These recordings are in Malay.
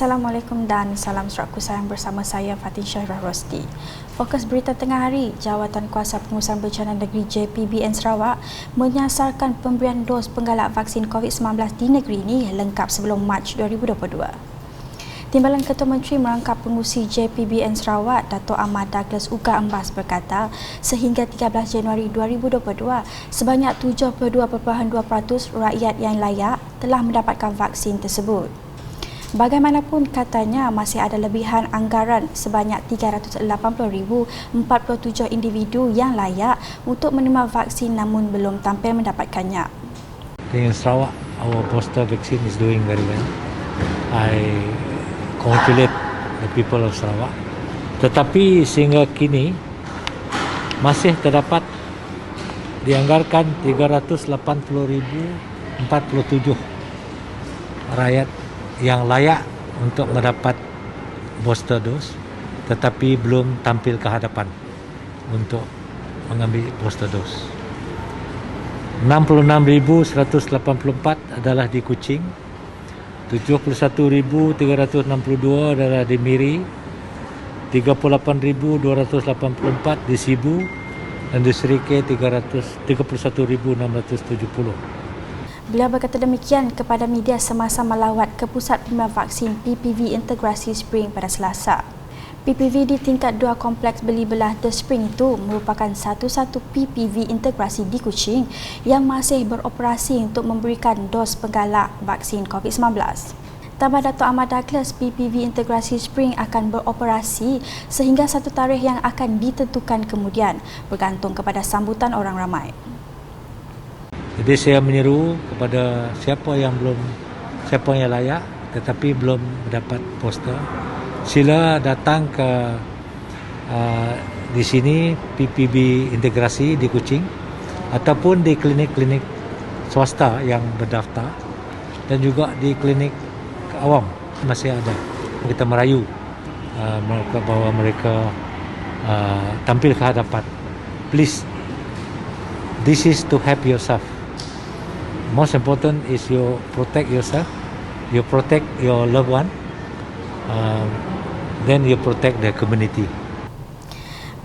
Assalamualaikum dan salam suraku sayang bersama saya Fatin Syahrah Rosti. Fokus berita tengah hari, Jawatan Kuasa Pengurusan Bencana Negeri JPBN Sarawak menyasarkan pemberian dos penggalak vaksin COVID-19 di negeri ini lengkap sebelum Mac 2022. Timbalan Ketua Menteri Merangkap Pengurusi JPBN Sarawak, Dato' Ahmad Douglas Uga Embas berkata, sehingga 13 Januari 2022, sebanyak 72.2% rakyat yang layak telah mendapatkan vaksin tersebut. Bagaimanapun katanya masih ada lebihan anggaran sebanyak 380,047 individu yang layak untuk menerima vaksin namun belum tampil mendapatkannya. In Sarawak, our booster vaccine is doing very well. I congratulate the people of Sarawak. Tetapi sehingga kini masih terdapat dianggarkan 380,047 rakyat yang layak untuk mendapat booster dose tetapi belum tampil ke hadapan untuk mengambil booster dose. 66,184 adalah di Kuching, 71,362 adalah di Miri, 38,284 di Sibu dan di Serikay 31,670. Beliau berkata demikian kepada media semasa melawat ke Pusat Pemberian Vaksin PPV Integrasi Spring pada Selasa. PPV di tingkat 2 Kompleks Beli Belah The Spring itu merupakan satu-satu PPV integrasi di Kuching yang masih beroperasi untuk memberikan dos penggalak vaksin COVID-19. Tambah Dato' Ahmad Douglas, PPV Integrasi Spring akan beroperasi sehingga satu tarikh yang akan ditentukan kemudian, bergantung kepada sambutan orang ramai. Jadi saya menyeru kepada siapa yang layak tetapi belum mendapat poster, sila datang ke di sini PPB integrasi di Kuching ataupun di klinik-klinik swasta yang berdaftar dan juga di klinik awam masih ada. Kita merayu mereka bahawa mereka tampil ke hadapan. Please, this is to help yourself. Most important is you protect yourself, you protect your loved one, then you protect the community.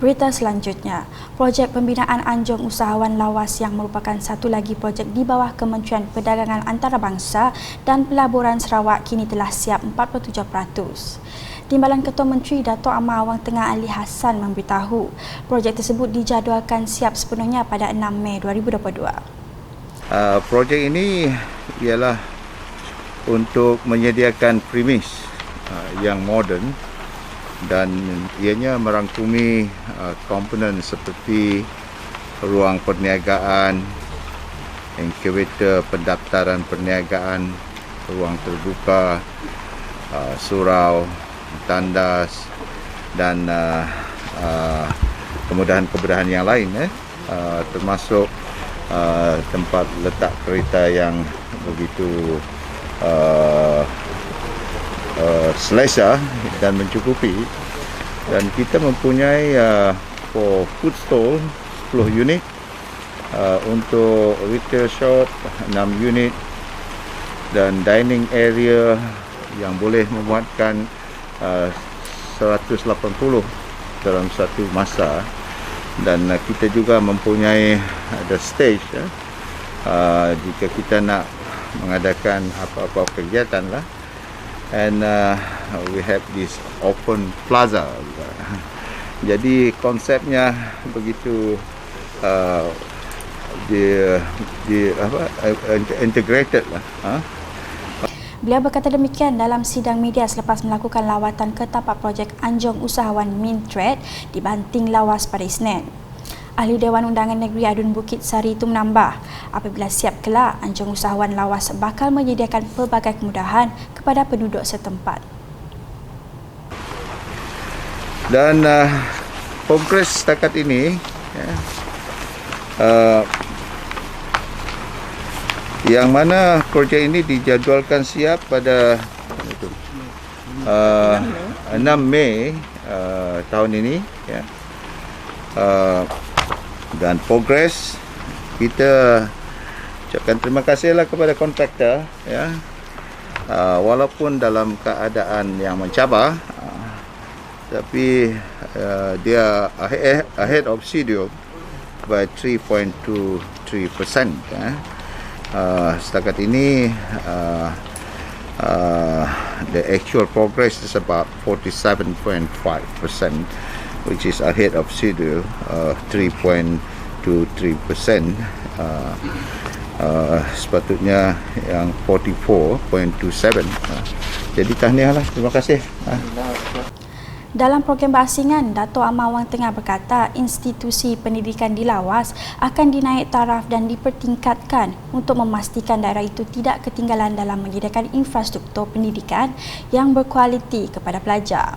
Berita selanjutnya, projek pembinaan Anjong Usahawan Lawas yang merupakan satu lagi projek di bawah Kementerian Perdagangan Antarabangsa dan Pelaburan Sarawak kini telah siap 47%. Timbalan Ketua Menteri Dato' Amar Awang Tengah Ali Hassan memberitahu, projek tersebut dijadualkan siap sepenuhnya pada 6 Mei 2022. Projek ini ialah untuk menyediakan premis yang moden dan ianya merangkumi komponen seperti ruang perniagaan, inkubator pendaftaran perniagaan, ruang terbuka, surau, tandas dan kemudahan-kemudahan yang lain termasuk tempat letak kereta yang begitu selesa dan mencukupi, dan kita mempunyai for food stall 10 unit, untuk retail shop 6 unit dan dining area yang boleh memuatkan 180 dalam satu masa. Dan kita juga mempunyai ada stage jika kita nak mengadakan apa-apa kegiatan lah, and we have this open plaza. Jadi konsepnya begitu integrated lah. Beliau berkata demikian dalam sidang media selepas melakukan lawatan ke tapak projek Anjong Usahawan Min Trade di Banting Lawas pada Isnin. Ahli Dewan Undangan Negeri Adun Bukit Sari itu menambah, apabila siap kelak, Anjong Usahawan Lawas bakal menyediakan pelbagai kemudahan kepada penduduk setempat. Dan progres setakat ini yang mana projek ini dijadualkan siap pada 6 Mei tahun ini, dan progres kita ucapkan terima kasihlah kepada kontraktor walaupun dalam keadaan yang mencabar, tapi dia ahead of schedule by 3.23%. Setakat ini the actual progress is about 47.5%, which is ahead of schedule 3.23%. Sepatutnya yang 44.27. Jadi tahniahlah, terima kasih. Dalam program berasingan, Dato' Amar Wang Tengah berkata institusi pendidikan di Lawas akan dinaik taraf dan dipertingkatkan untuk memastikan daerah itu tidak ketinggalan dalam menyediakan infrastruktur pendidikan yang berkualiti kepada pelajar.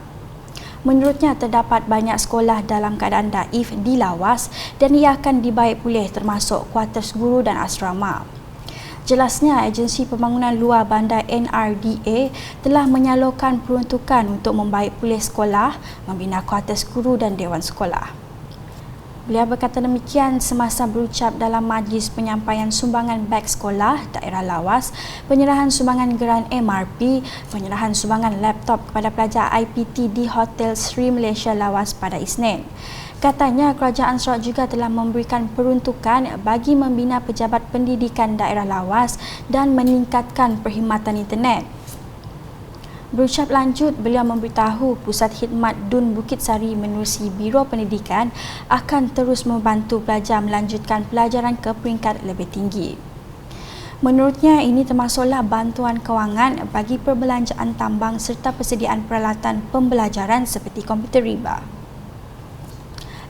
Menurutnya, terdapat banyak sekolah dalam keadaan daif di Lawas dan ia akan dibaik pulih termasuk kuartus guru dan asrama. Jelasnya, Agensi Pembangunan Luar Bandar NRDA telah menyalurkan peruntukan untuk membaik pulih sekolah, membina kuartus guru dan dewan sekolah. Beliau berkata demikian semasa berucap dalam majlis penyampaian sumbangan beg sekolah daerah Lawas, penyerahan sumbangan geran MRP, penyerahan sumbangan laptop kepada pelajar IPT di Hotel Sri Malaysia Lawas pada Isnin. Katanya, Kerajaan Sarawak juga telah memberikan peruntukan bagi membina pejabat pendidikan daerah Lawas dan meningkatkan perkhidmatan internet. Berucap lanjut, beliau memberitahu Pusat Khidmat Dun Bukit Sari menerusi Biro Pendidikan akan terus membantu pelajar melanjutkan pelajaran ke peringkat lebih tinggi. Menurutnya, ini termasuklah bantuan kewangan bagi perbelanjaan tambang serta persediaan peralatan pembelajaran seperti komputer riba.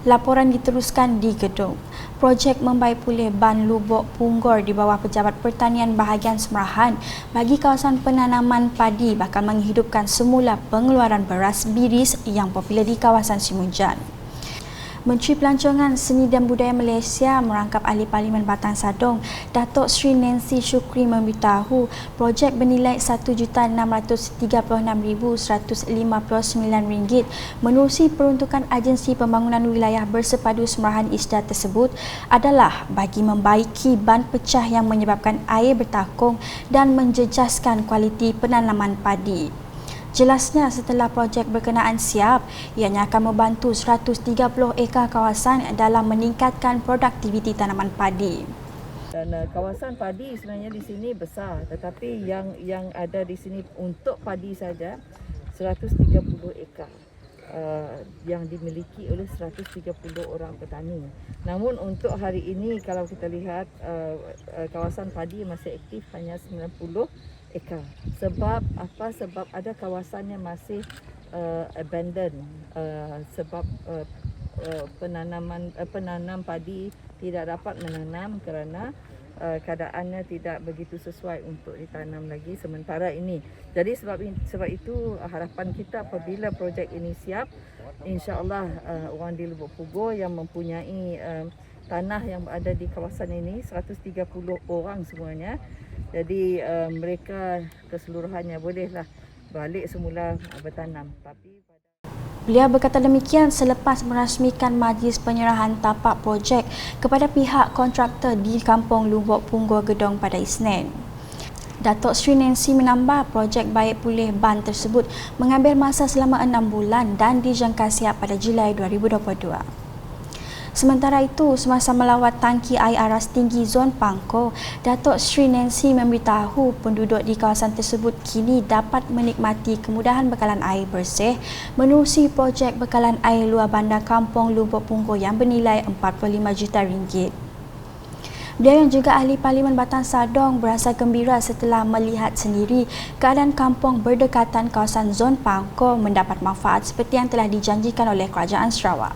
Laporan diteruskan di gedung. Projek membaik pulih ban Lubuk Punggor di bawah Pejabat Pertanian Bahagian Semerahan bagi kawasan penanaman padi bakal menghidupkan semula pengeluaran beras biris yang popular di kawasan Simunjan. Menteri Pelancongan Seni dan Budaya Malaysia merangkap Ahli Parlimen Batang Sadong, Datuk Sri Nancy Shukri memberitahu projek bernilai RM1,636,159 menerusi peruntukan Agensi Pembangunan Wilayah Bersepadu Semerahan ISDA tersebut adalah bagi membaiki ban pecah yang menyebabkan air bertakung dan menjejaskan kualiti penanaman padi. Jelasnya, setelah projek berkenaan siap, ianya akan membantu 130 ekar kawasan dalam meningkatkan produktiviti tanaman padi. Dan kawasan padi sebenarnya di sini besar, tetapi yang ada di sini untuk padi saja 130 ekar yang dimiliki oleh 130 orang petani. Namun untuk hari ini kalau kita lihat kawasan padi masih aktif hanya 90 ekar. Sebab apa? Sebab ada kawasan yang masih abandoned sebab penanam padi tidak dapat menanam kerana keadaannya tidak begitu sesuai untuk ditanam lagi sementara ini. Jadi sebab itu harapan kita apabila projek ini siap, insya-Allah orang di Lubuk Punggor yang mempunyai tanah yang ada di kawasan ini 130 orang semuanya. Jadi mereka keseluruhannya bolehlah balik semula bertanam. Beliau berkata demikian selepas merasmikan majlis penyerahan tapak projek kepada pihak kontraktor di Kampung Lubuk Punggor Gedong pada Isnin. Datuk Sri Nancy menambah projek baik pulih ban tersebut mengambil masa selama 6 bulan dan dijangka siap pada Julai 2022. Sementara itu, semasa melawat tangki air aras tinggi Zon Pangkor, Datuk Sri Nancy memberitahu penduduk di kawasan tersebut kini dapat menikmati kemudahan bekalan air bersih menerusi projek bekalan air luar bandar Kampung Lubuk Punggor yang bernilai RM45 juta. Beliau yang juga Ahli Parlimen Batang Sadong berasa gembira setelah melihat sendiri keadaan kampung berdekatan kawasan Zon Pangkor mendapat manfaat seperti yang telah dijanjikan oleh Kerajaan Sarawak.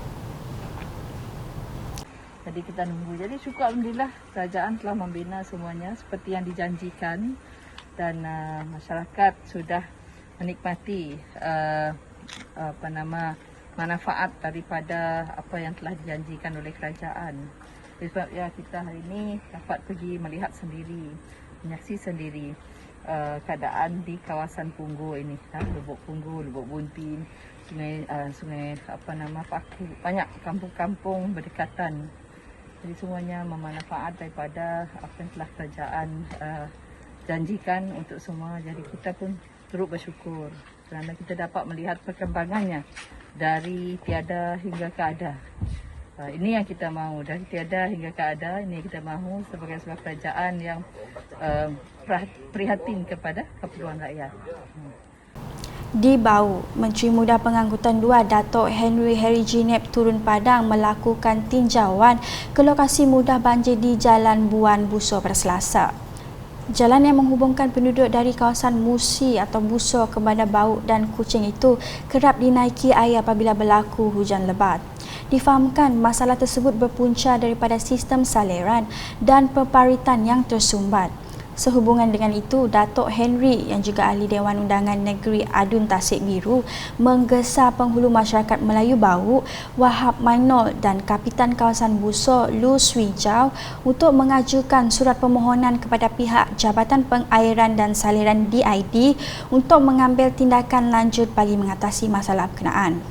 Jadi kita nunggu. Jadi syukur alhamdulillah kerajaan telah membina semuanya seperti yang dijanjikan dan masyarakat sudah menikmati manfaat daripada apa yang telah dijanjikan oleh kerajaan. Sebab ya kita hari ini dapat pergi melihat sendiri, menyaksi sendiri keadaan di kawasan Punggor ini, Lubuk Punggor, Lubuk Buntin, sungai Paku, banyak kampung-kampung berdekatan. Jadi semuanya memanfaat daripada apa yang telah kerajaan janjikan untuk semua. Jadi kita pun turut bersyukur kerana kita dapat melihat perkembangannya dari tiada hingga ke ada. Ini yang kita mahu, dari tiada hingga ke ada. Ini kita mahu sebagai sebuah kerajaan yang prihatin kepada keperluan rakyat. Di Bau, Menteri Muda Pengangkutan 2 Datuk Henry Heriginep turun padang melakukan tinjauan ke lokasi mudah banjir di Jalan Buan Buso pada Selasa. Jalan yang menghubungkan penduduk dari kawasan Musi atau Buso ke Bandar Bau dan Kuching itu kerap dinaiki air apabila berlaku hujan lebat. Difahamkan masalah tersebut berpunca daripada sistem saliran dan peparitan yang tersumbat. Sehubungan dengan itu, Datuk Henry yang juga ahli Dewan Undangan Negeri Adun Tasik Biru menggesa penghulu masyarakat Melayu Bau, Wahab Mainol dan Kapitan Kawasan Buso Lu Swee Jau untuk mengajukan surat permohonan kepada pihak Jabatan Pengairan dan Saliran DID untuk mengambil tindakan lanjut bagi mengatasi masalah berkenaan.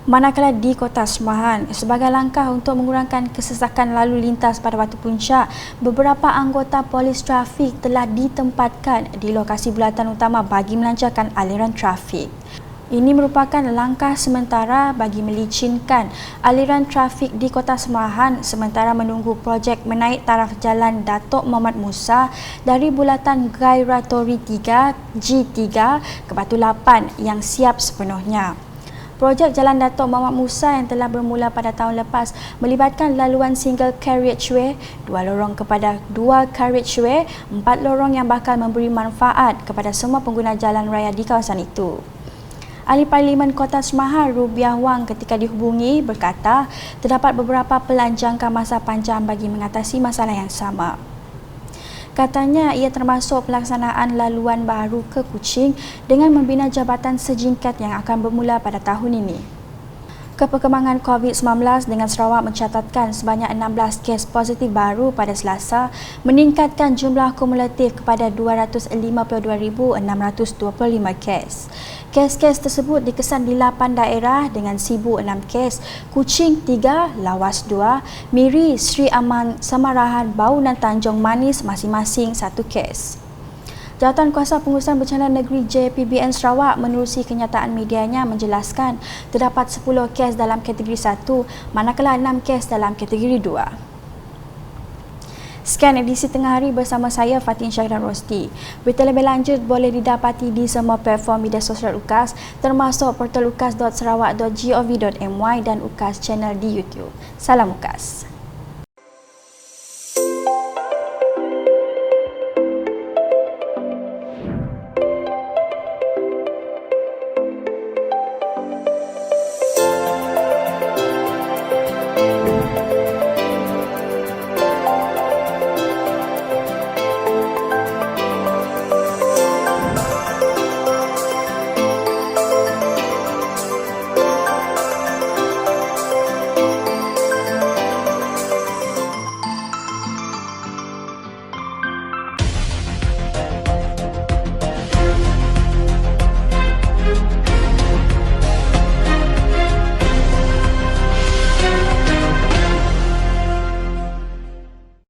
Manakala di Kota Semahan, sebagai langkah untuk mengurangkan kesesakan lalu lintas pada waktu puncak, beberapa anggota polis trafik telah ditempatkan di lokasi bulatan utama bagi melancarkan aliran trafik. Ini merupakan langkah sementara bagi melicinkan aliran trafik di Kota Semahan sementara menunggu projek menaik taraf jalan Datuk Muhammad Musa dari bulatan Gairatori 3 G3 ke Batu Lapan yang siap sepenuhnya. Projek Jalan Datuk Muhammad Musa yang telah bermula pada tahun lepas melibatkan laluan single carriageway, 2 lorong kepada 2 carriageway, 4 lorong yang bakal memberi manfaat kepada semua pengguna jalan raya di kawasan itu. Ahli Parlimen Kota Semahan Rubiah Wang ketika dihubungi berkata terdapat beberapa pelan jangka masa panjang bagi mengatasi masalah yang sama. Katanya ia termasuk pelaksanaan laluan baru ke Kuching dengan membina jabatan sejingkat yang akan bermula pada tahun ini. Perkembangan COVID-19 dengan Sarawak mencatatkan sebanyak 16 kes positif baru pada Selasa, meningkatkan jumlah kumulatif kepada 252,625 kes. Kes-kes tersebut dikesan di 8 daerah dengan 1,006 kes, Kuching 3, Lawas 2, Miri, Sri Aman, Samarahan, Bau dan Tanjung Manis masing-masing 1 kes. Jawatan Kuasa Pengurusan Bencana Negeri JPBN Sarawak menerusi kenyataan medianya menjelaskan terdapat 10 kes dalam kategori 1 manakala 6 kes dalam kategori 2. Sekian edisi Tengah Hari bersama saya Fatin Syahira Rosti. Berita lebih lanjut boleh didapati di semua platform media sosial UKAS termasuk portal ukas.sarawak.gov.my dan UKAS channel di YouTube. Salam UKAS.